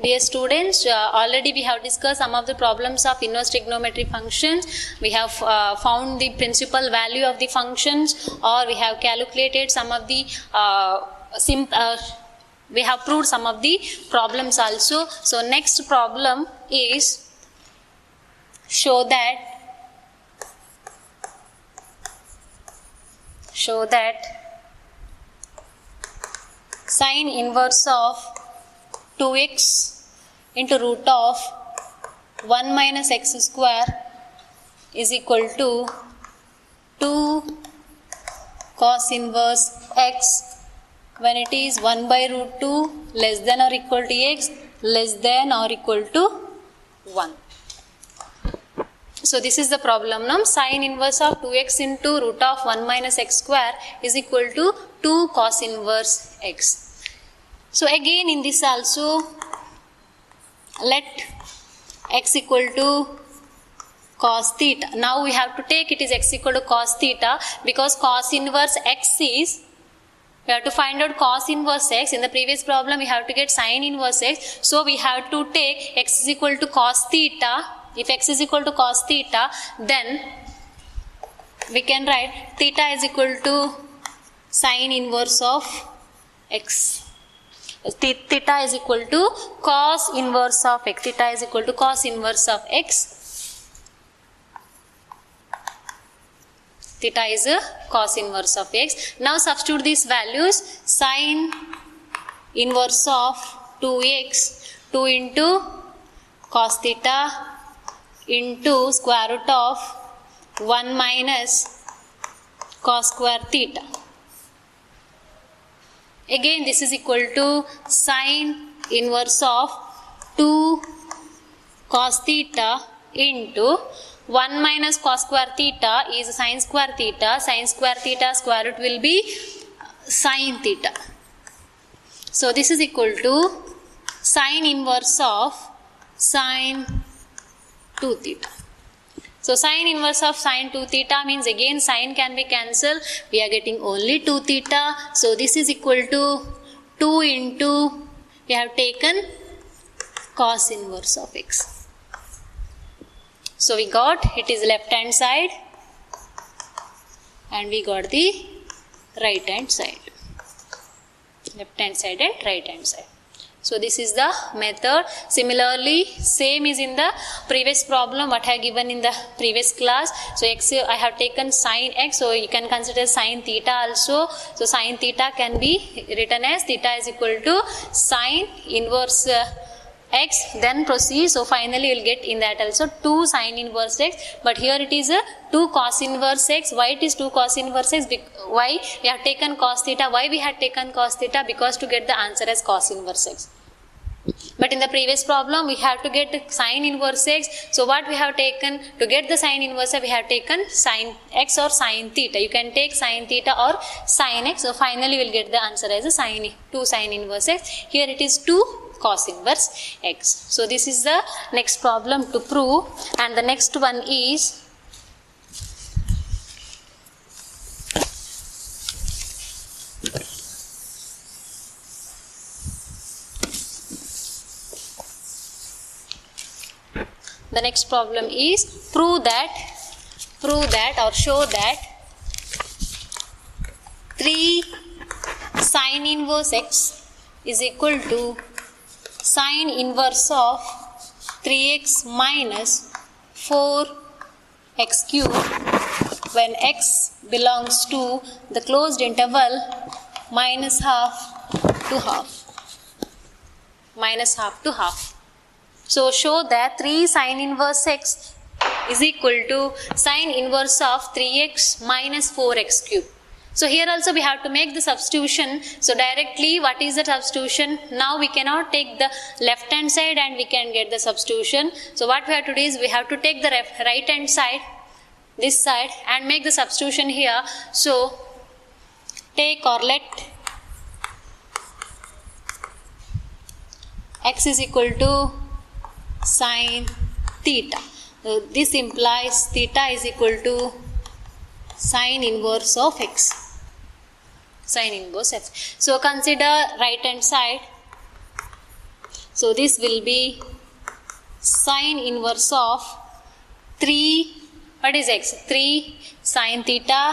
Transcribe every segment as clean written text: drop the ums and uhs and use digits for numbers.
Dear students, already we have discussed some of the problems of inverse trigonometry functions. We have found the principal value of the functions, or we have calculated some of the we have proved some of the problems also. So next problem is show that sine inverse of 2x into root of 1 minus x square is equal to 2 cos inverse x when it is 1 by root 2 less than or equal to x less than or equal to 1. So this is the problem now. Sine inverse of 2x into root of 1 minus x square is equal to 2 cos inverse x. So again in this also, let x equal to cos theta. Now we have to take it is x equal to cos theta, because cos inverse x is, we have to find out cos inverse x. In the previous problem we have to get sine inverse x. So we have to take x is equal to cos theta. If x is equal to cos theta, then we can write theta is equal to sine inverse of x. Theta is equal to cos inverse of x. Theta is equal to cos inverse of x. Theta is a cos inverse of x. Now substitute these values. Sine inverse of 2x, 2 into cos theta into square root of 1 minus cos square theta. Again this is equal to sine inverse of 2 cos theta into 1 minus cos square theta is sine square theta. Sine square theta square root will be sine theta. So this is equal to sine inverse of sine 2 theta. So sine inverse of sine 2 theta means again sine can be cancelled. We are getting only 2 theta. So this is equal to 2 into, we have taken cos inverse of x. So we got it is left hand side and we got the right hand side. Left hand side and right hand side. So this is the method. Similarly, same is in the previous problem what I have given in the previous class. So x I have taken sine x, so you can consider sine theta also. So sine theta can be written as theta is equal to sine inverse x, then proceed. So finally you will get in that also 2 sine inverse x, but here it is a 2 cos inverse x. Why it is 2 cos inverse x? Why we have taken cos theta? Why we had taken cos theta? Because to get the answer as cos inverse x. But in the previous problem we have to get sine inverse x. So what we have taken to get the sine inverse, we have taken sine x or sine theta. You can take sine theta or sine x. So finally we will get the answer as a sine 2 sine inverse x. Here it is 2 cos inverse x. So this is the next problem to prove, and the next one is prove that or show that 3 sine inverse x is equal to sine inverse of 3x minus 4x cube when x belongs to the closed interval minus half to half. So show that 3 sine inverse x is equal to sine inverse of 3x minus 4x cube. So here also we have to make the substitution. So directly what is the substitution? Now we cannot take the left hand side and we can get the substitution. So what we have to do is we have to take the right hand side, this side, and make the substitution here. So take or let x is equal to sine theta. This implies theta is equal to sine inverse of x. Sine inverse x. So consider right hand side. So this will be sine inverse of 3, what is x? 3 sine theta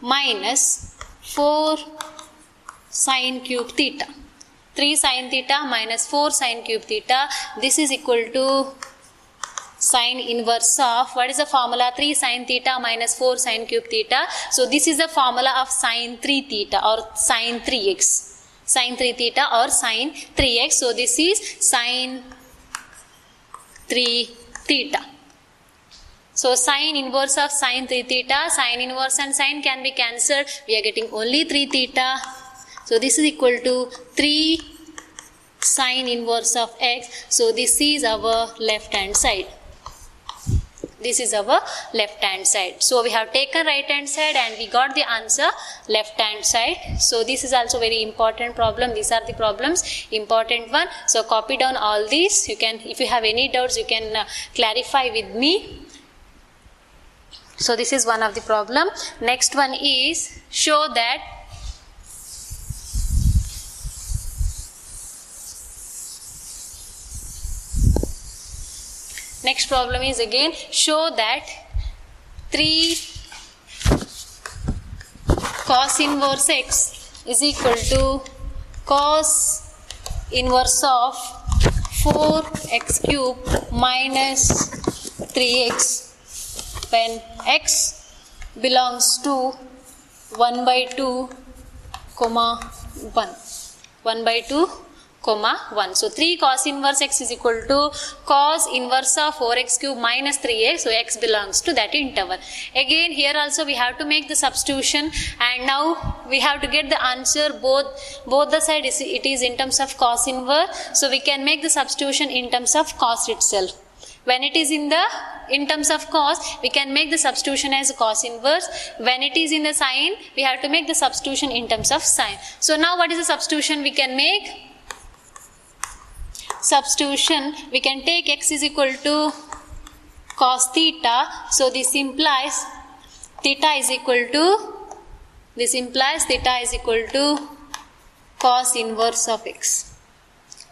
minus 4 sine cube theta. 3 sine theta minus 4 sine cube theta. This is equal to sine inverse of, what is the formula? 3 sine theta minus 4 sine cube theta. So this is the formula of sine 3 theta or sine 3x. Sine 3 theta or sine 3x. So this is sine 3 theta. So sine inverse of sine 3 theta, sine inverse and sine can be cancelled. We are getting only 3 theta. So this is equal to 3 sine inverse of x. So this is our left hand side. This is our left hand side. So we have taken right hand side and we got the answer left hand side. So this is also very important problem. These are the problems, important one. So copy down all these. You can, if you have any doubts, you can clarify with me. So this is one of the problem. Next one is show that next problem is again show that 3 cos inverse x is equal to cos inverse of 4x cube minus 3x when x belongs to 1 by 2 comma 1. 1 by 2 comma 1. So 3 cos inverse x is equal to cos inverse of 4x cube minus 3x. So x belongs to that interval. Again here also we have to make the substitution and now we have to get the answer both the side it is in terms of cos inverse. So we can make the substitution in terms of cos itself. When it is in terms of cos, we can make the substitution as cos inverse. When it is in the sine, we have to make the substitution in terms of sine. So now what is the substitution we can make? Substitution, we can take x is equal to cos theta. So this implies theta is equal to cos inverse of x.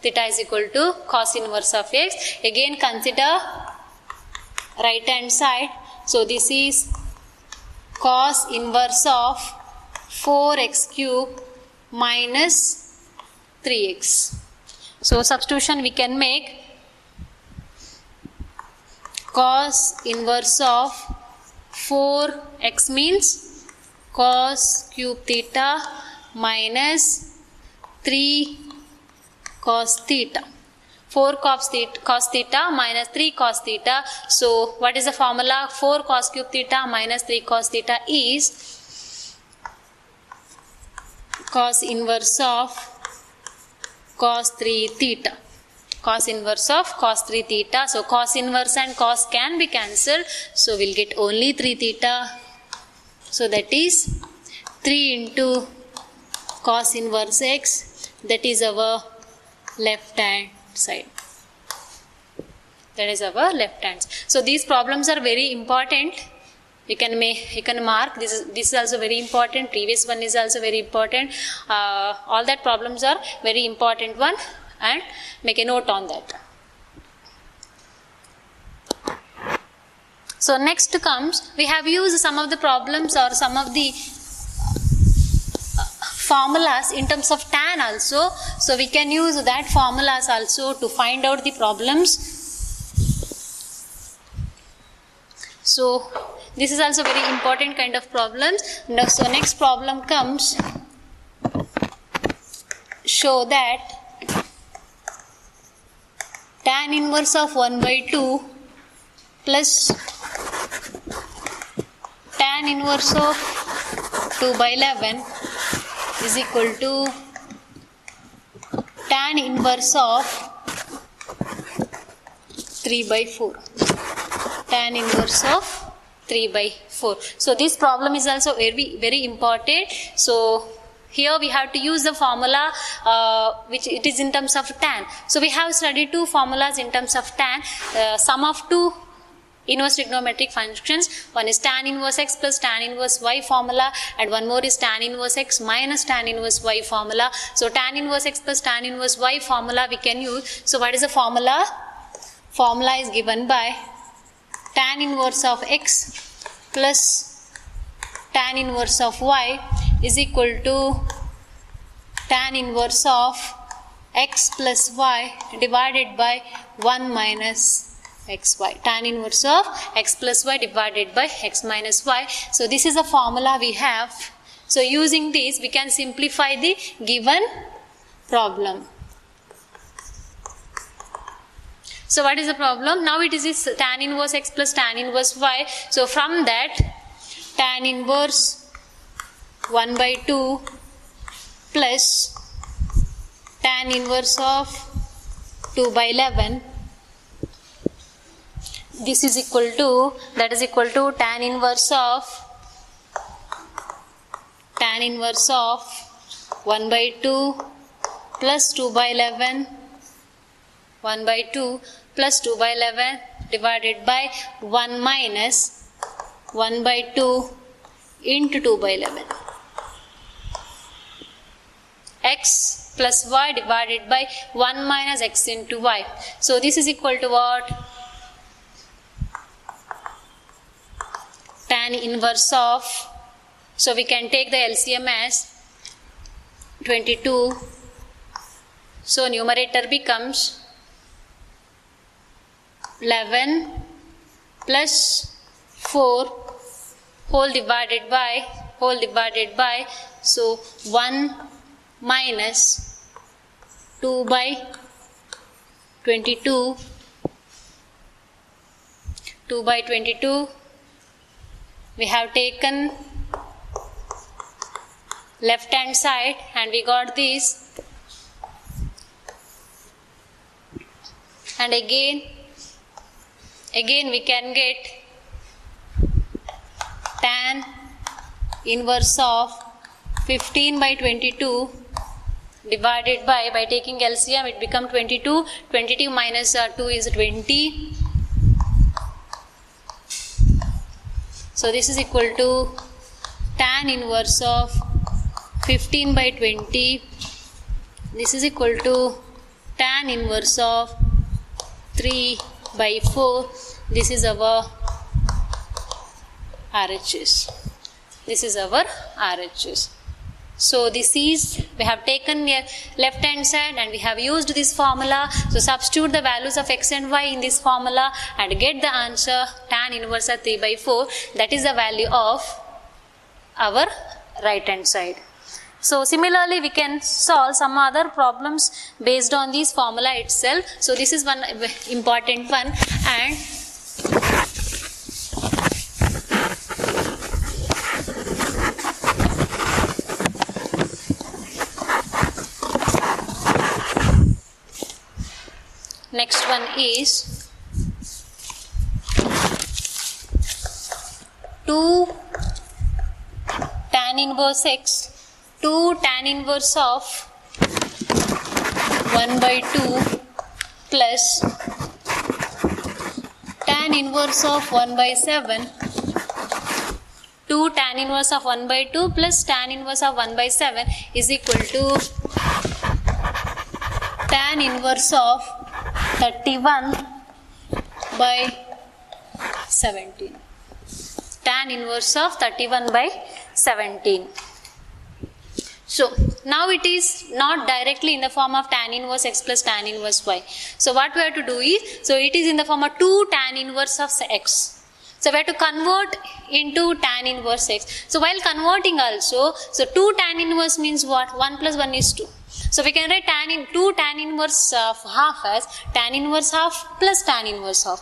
Theta is equal to cos inverse of x. Again consider right hand side. So this is cos inverse of 4x cube minus 3x. So substitution we can make cos inverse of 4x means cos cube theta minus 3 cos theta. 4 cos theta minus 3 cos theta. So what is the formula? 4 cos cube theta minus 3 cos theta is cos inverse of cos 3 theta. Cos inverse of cos 3 theta. So cos inverse and cos can be cancelled. So we'll get only 3 theta. So that is 3 into cos inverse x. That is our left hand side. That is our left hand. So these problems are very important. You can mark this is also very important. Previous one is also very important. All that problems are very important one and make a note on that. So next comes, we have used some of the problems or some of the formulas in terms of tan also. So we can use that formulas also to find out the problems. So this is also very important kind of problems. Now, so next problem comes, show that tan inverse of 1 by 2 plus tan inverse of 2 by 11 is equal to tan inverse of 3 by 4. Tan inverse of 3 by 4. So this problem is also very, very important. So here we have to use the formula which it is in terms of tan. So we have studied two formulas in terms of tan. Sum of two inverse trigonometric functions. One is tan inverse x plus tan inverse y formula, and one more is tan inverse x minus tan inverse y formula. So tan inverse x plus tan inverse y formula we can use. So what is the formula? Formula is given by tan inverse of x plus tan inverse of y is equal to tan inverse of x plus y divided by 1 minus xy. Tan inverse of x plus y divided by x minus y. So this is the formula we have. So using this we can simplify the given problem. So what is the problem? Now it is this tan inverse x plus tan inverse y. So from that tan inverse 1 by 2 plus tan inverse of 2 by 11, this is equal to, that is equal to tan inverse of 1 by 2 plus 2 by 11, 1 by 2 plus 2 by 11 divided by 1 minus 1 by 2 into 2 by 11. X plus y divided by 1 minus x into y. So this is equal to what? Tan inverse of, so we can take the LCM as 22. So numerator becomes 11 plus 4 whole divided by, so 1 minus 2 by 22, 2 by 22, we have taken left hand side and we got this, and again we can get tan inverse of 15 by 22 divided by taking LCM it become 22. 22 minus 2 is 20. So this is equal to tan inverse of 15 by 20. This is equal to tan inverse of 3 by 4. This is our RHS. This is our RHS. So this is, we have taken a left hand side and we have used this formula. So substitute the values of x and y in this formula and get the answer tan inverse of 3 by 4. That is the value of our right hand side. So similarly we can solve some other problems based on this formula itself. So this is one important one, and next one is 2 tan inverse x, 2 tan inverse of 1 by 2 plus tan inverse of 1 by 7, 2 tan inverse of 1 by 2 plus tan inverse of 1 by 7 is equal to tan inverse of 31 by 17. Tan inverse of 31 by 17. So now it is not directly in the form of tan inverse x plus tan inverse y. So what we have to do is, so it is in the form of 2 tan inverse of x. So we have to convert into tan inverse x. So while converting also, so 2 tan inverse means what? 1 plus 1 is 2. So we can write 2 tan inverse of half as tan inverse half plus tan inverse half.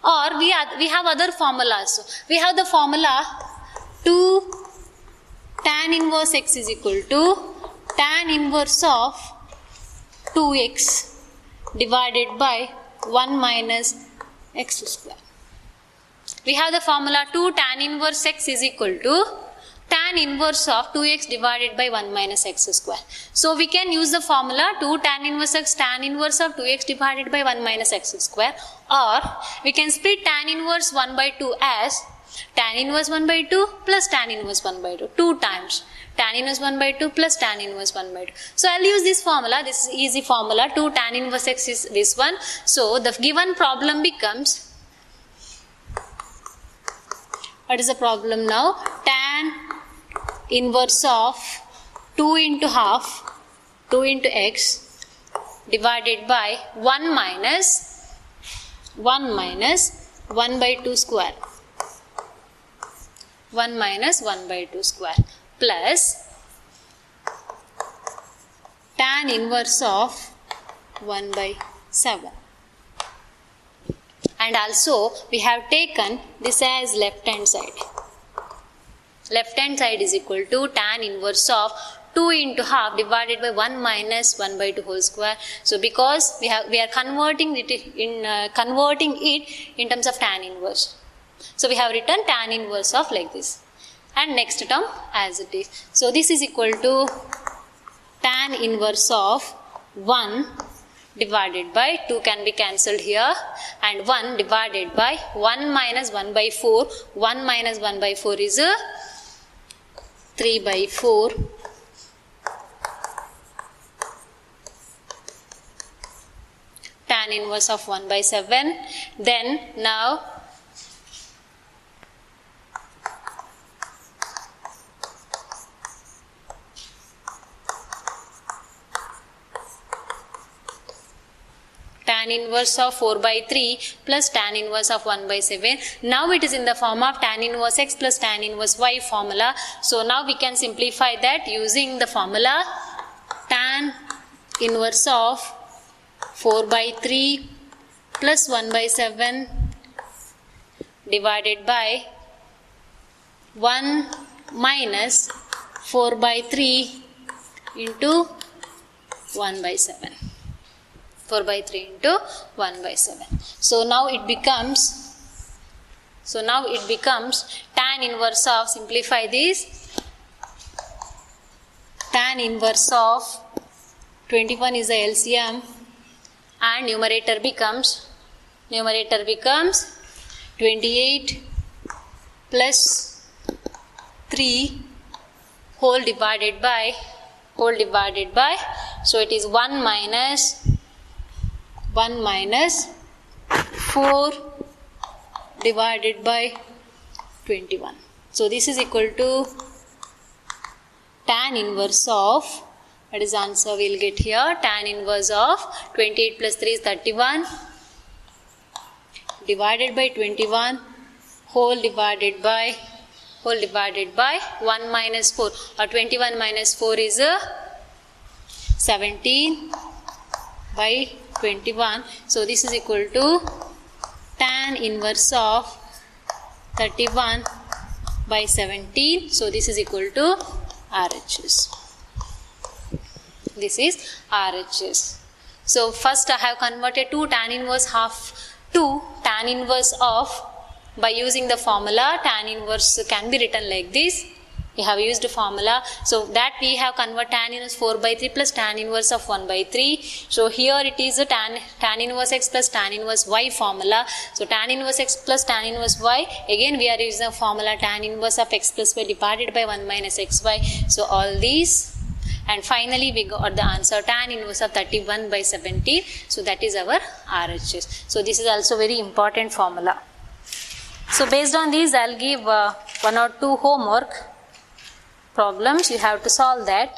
Or we have other formulas. So we have the formula 2 tan inverse x is equal to tan inverse of 2x divided by 1 minus x square. We have the formula 2 tan inverse x is equal to tan inverse of 2x divided by 1 minus x square. So we can use the formula 2 tan inverse x tan inverse of 2x divided by 1 minus x square, or we can split tan inverse 1 by 2 as tan inverse 1 by 2 plus tan inverse 1 by 2, 2 times tan inverse 1 by 2 plus tan inverse 1 by 2. So I'll use this formula. This is easy formula. 2 tan inverse x is this one. So the given problem becomes, what is the problem now? Tan inverse of 2 into half 2 into x divided by 1 minus 1 by 2 square, 1 minus 1 by 2 square plus tan inverse of 1 by 7. And also we have taken this as left hand side. Left hand side is equal to tan inverse of 2 into half divided by 1 minus 1 by 2 whole square. So because we are converting it in terms of tan inverse. So we have written tan inverse of like this. And next term as it is. So this is equal to tan inverse of 1 divided by 2 can be cancelled here, and 1 divided by 1 minus 1 by 4. 1 minus 1 by 4 is 3 by 4. Tan inverse of 1 by 7. Then now tan inverse of 4 by 3 plus tan inverse of 1 by 7. Now it is in the form of tan inverse x plus tan inverse y formula. So now we can simplify that using the formula tan inverse of 4 by 3 plus 1 by 7 divided by 1 minus 4 by 3 into 1 by 7. 4 by 3 into 1 by 7. So now it becomes tan inverse of, simplify this, tan inverse of 21 is the LCM, and numerator becomes 28 plus 3 whole divided by, so it is 1 minus 4 divided by 21. So this is equal to tan inverse of, what is the answer we will get here? Tan inverse of 28 plus 3 is 31 divided by 21 whole divided by 1 minus 4, or 21 minus 4 is 17 by 21. So this is equal to tan inverse of 31 by 17. So this is equal to RHS. This is RHS. So first I have converted to tan inverse half to tan inverse of, by using the formula tan inverse can be written like this. We have used a formula, so that we have converted tan inverse 4 by 3 plus tan inverse of 1 by 3. So here it is a tan inverse x plus tan inverse y formula. So tan inverse x plus tan inverse y, again we are using the formula tan inverse of x plus y divided by 1 minus xy. So all these, and finally we got the answer tan inverse of 31 by 17. So that is our RHS. So this is also very important formula. So based on these I'll give 1 or 2 homework problems. You have to solve that.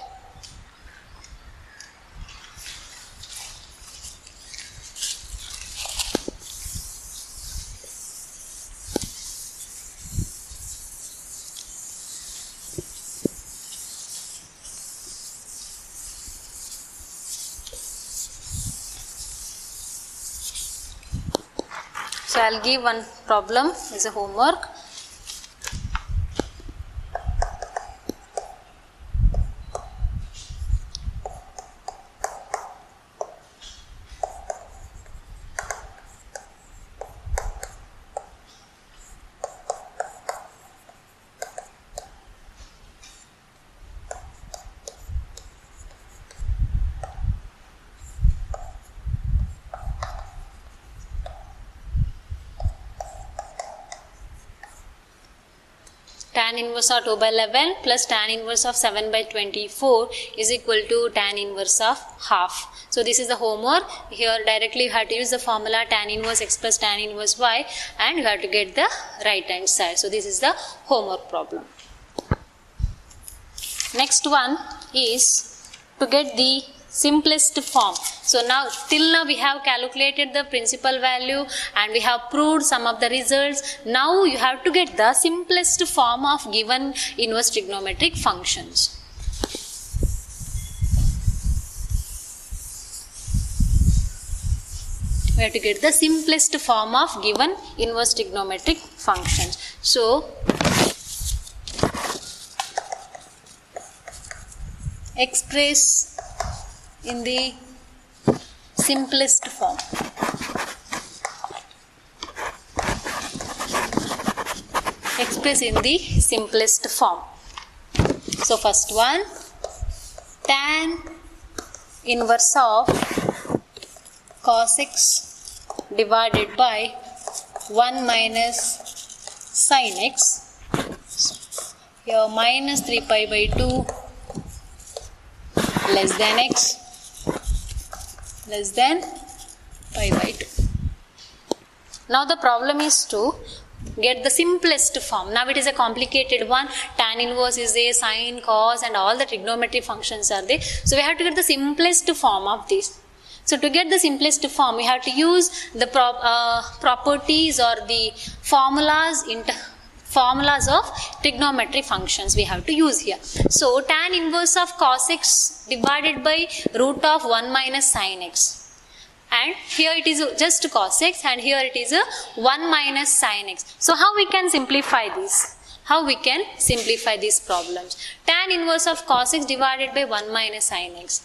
So I'll give one problem as a homework. tan inverse of 2 by 11 plus tan inverse of 7 by 24 is equal to tan inverse of half. So this is the homework. Here directly you have to use the formula tan inverse x plus tan inverse y, and you have to get the right hand side. So this is the homework problem. Next one is to get the simplest form. So now till now we have calculated the principal value and we have proved some of the results. Now you have to get the simplest form of given inverse trigonometric functions. We have to get the simplest form of given inverse trigonometric functions. So express in the simplest form. Express in the simplest form. So first one, tan inverse of cos x divided by 1 minus sin x. Here minus 3 pi by 2 less than x less than pi by 2. Now the problem is to get the simplest form. Now it is a complicated one. Tan inverse is there, sine, cos and all the trigonometry functions are there. So we have to get the simplest form of this. So to get the simplest form, we have to use the properties or the formulas of trigonometry functions we have to use here. So tan inverse of cos x divided by root of 1 minus sin x, and here it is just cos x and here it is 1 minus sin x. So how we can simplify this? How we can simplify these problems? Tan inverse of cos x divided by 1 minus sin x.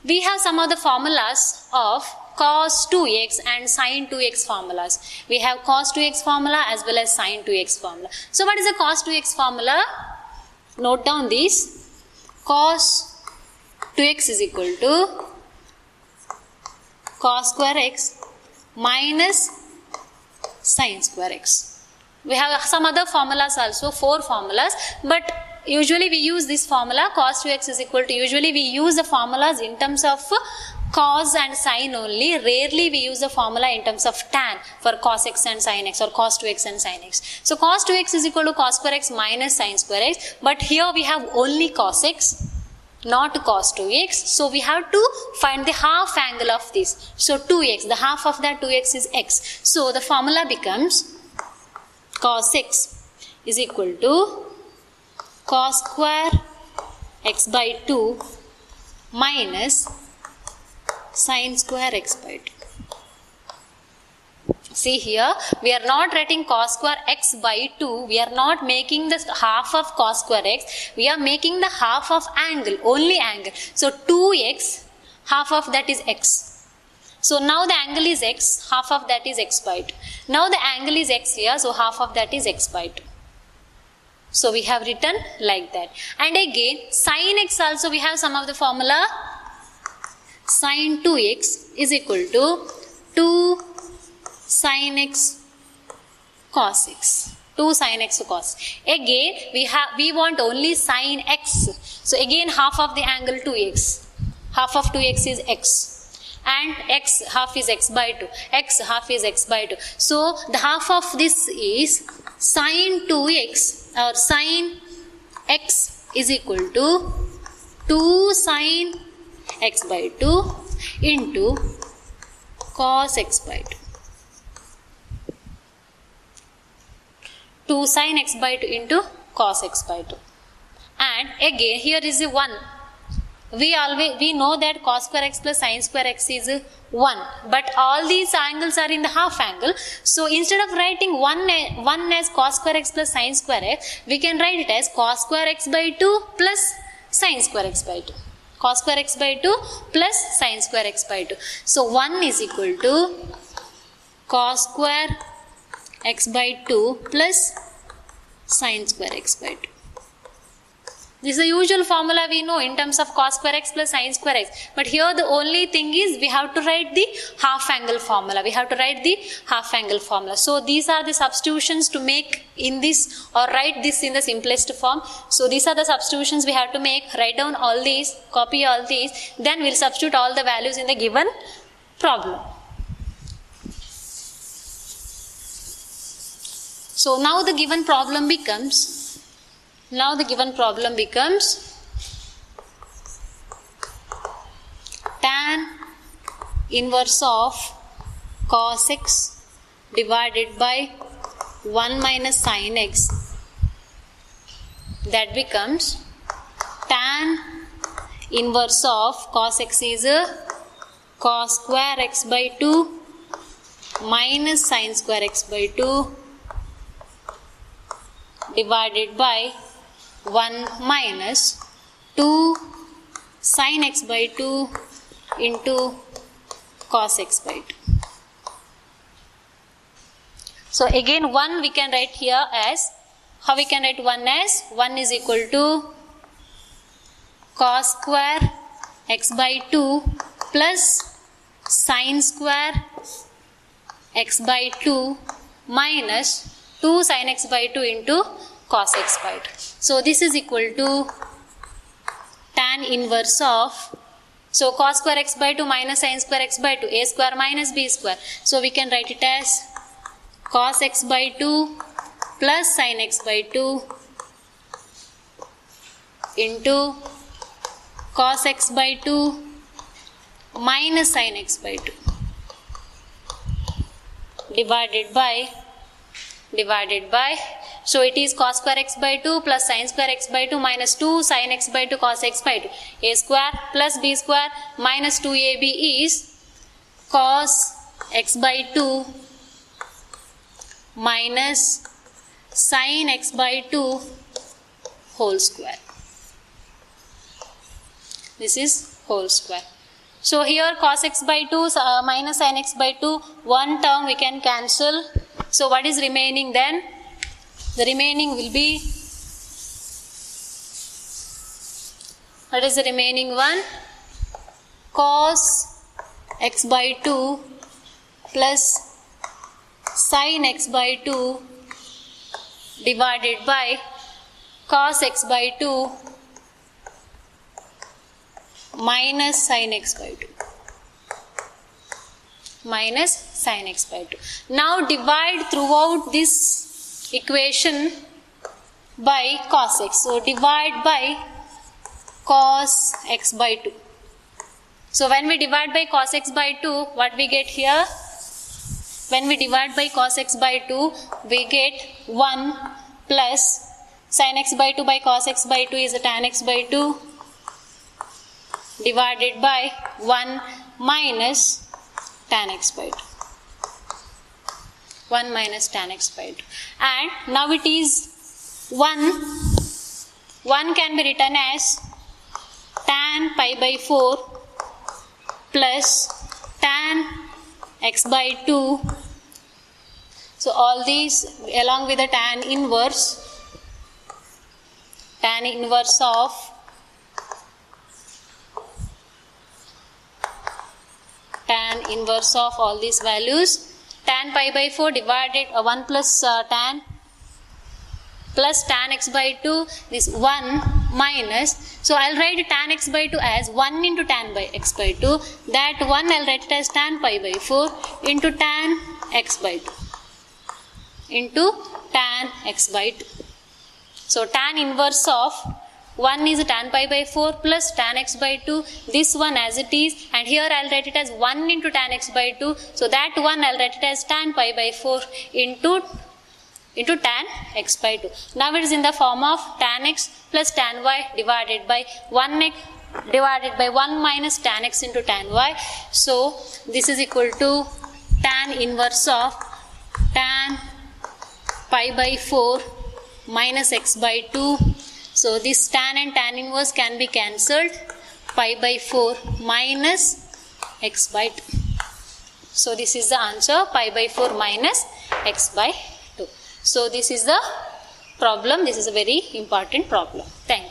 We have some of the formulas of cos 2x and sin 2x formulas. We have cos 2x formula as well as sin 2x formula. So what is the cos 2x formula? Note down this. Cos 2x is equal to cos square x minus sin square x. We have some other formulas also, 4 formulas, but usually we use this formula cos 2x is equal to, usually we use the formulas in terms of cos and sin only. Rarely we use the formula in terms of tan for cos x and sin x or cos 2x and sin x. So cos 2x is equal to cos square x minus sin square x, but here we have only cos x, not cos 2x. So we have to find the half angle of this. So 2x, the half of that 2x is x. So the formula becomes cos x is equal to cos square x by 2 minus sin square x by 2. See here, we are not writing cos square x by 2. We are not making the half of cos square x. We are making the half of angle, only angle. So 2x, half of that is x. So now the angle is x, half of that is x by 2. Now the angle is x here, so half of that is x by 2. So we have written like that. And again, sin x also we have some of the formula. Sin 2x is equal to 2 sin x cos x. 2 sin x cos. Again, we want only sin x. So again, half of the angle 2x. Half of 2x is x. And x half is x by 2. X half is x by 2. So the half of this is sin 2x or sin x is equal to 2 sin x by 2 into cos x by 2. 2 sin x by 2 into cos x by 2. And again here is a 1. We know that cos square x plus sin square x is 1, but all these angles are in the half angle. So instead of writing 1 as cos square x plus sin square x, we can write it as cos square x by 2 plus sin square x by 2. Cos square x by 2 plus sin square x by 2. So 1 is equal to cos square x by 2 plus sin square x by 2. This is the usual formula we know in terms of cos square x plus sin square x. But here the only thing is we have to write the half angle formula. We have to write the half angle formula. So these are the substitutions to make in this, or write this in the simplest form. So these are the substitutions we have to make. Write down all these, copy all these, then we'll substitute all the values in the given problem. So now the given problem becomes, tan inverse of cos x divided by 1 minus sin x. That becomes tan inverse of cos x is cos square x by 2 minus sin square x by 2 divided by 1 minus 2 sin x by 2 into cos x by 2. So again 1 we can write here as, how we can write 1 as, 1 is equal to cos square x by 2 plus sin square x by 2 minus 2 sin x by 2 into cos x by 2. So this is equal to tan inverse of, so cos square x by 2 minus sin square x by 2, a square minus b square. So we can write it as cos x by 2 plus sin x by 2 into cos x by 2 minus sin x by 2 divided by, so it is cos square x by 2 plus sin square x by 2 minus 2 sin x by 2 cos x by 2. A square plus b square minus 2ab is cos x by 2 minus sin x by 2 whole square. This is whole square. So here cos x by 2 minus sin x by 2, one term we can cancel. So what is remaining then? The remaining will be, what is the remaining one? Cos x by 2 plus sin x by 2 divided by cos x by 2 minus sin x by 2. Minus sin x by 2. Now divide throughout this equation by cos x. So divide by cos x by 2. So when we divide by cos x by 2, what we get here? When we divide by cos x by 2, we get 1 plus sin x by 2 by cos x by 2 is a tan x by 2 divided by 1 minus tan x by 2. 1 minus tan x by 2. And now it is 1 can be written as tan pi by 4 plus tan x by 2. So all these along with the tan inverse of all these values, tan pi by 4 divided 1 plus tan x by 2, this 1 minus, so I'll write tan x by 2 as 1 into tan by x by 2, that 1 I'll write it as tan pi by 4 into tan x by 2 into tan x by 2. So tan inverse of 1 is tan pi by 4 plus tan x by 2, this one as it is, and here I'll write it as 1 into tan x by 2, so that one I'll write it as tan pi by 4 into tan x by 2. Now it is in the form of tan x plus tan y divided by 1 minus tan x into tan y. So this is equal to tan inverse of tan pi by 4 minus x by 2. So this tan and tan inverse can be cancelled. Pi by 4 minus x by 2. So this is the answer, pi by 4 minus x by 2. So this is the problem. This is a very important problem. Thank you.